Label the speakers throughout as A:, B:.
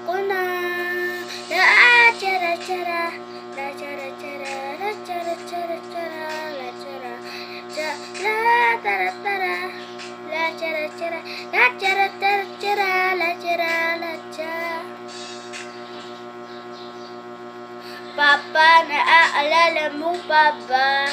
A: ako na. La chara chara, la chara chara, la chara chara chara, la chara chara, la tara tara, la chara chara, la chara chara chara, la chara la chara. Papa, naaalala mo pa ba?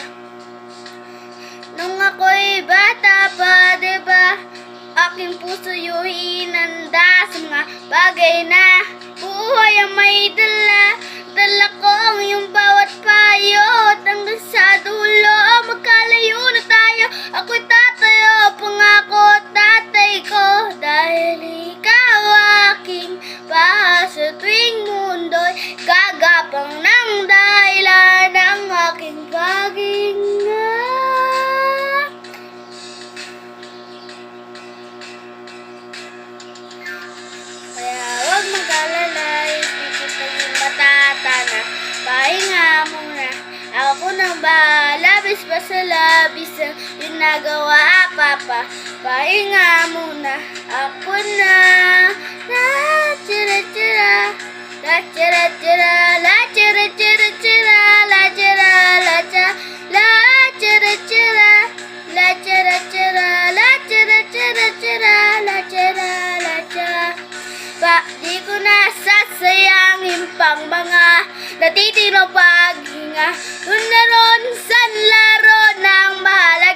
A: Nung ako'y bata pa, diba? Aking puso yung hinanda sa mga bagay na buhay ang may dala. Dala ko ang iyong bawat payo at hanggang sa dulo magkalayo na tayo. Ako'y tatayo, pangako tatay ko, dahil ikaw aking paasa tuwing mundo'y gagapang ng dahilan ng aking paghinga. Kaya huwag mag-alala, hindi kita yung matatana. Pahinga muna, ako nang bahala, bis pa sa labis ang yung nagawa, papa. Pahinga muna, ako na. La chira chira, la chira chira, la chira chira chira, la chira la chira, la chira chira, la chira chira, la chira chira chira, la chira la chira. Di ko nasasayangin pang mga natitiro paghinga. Doon na ron sa laro ng mahal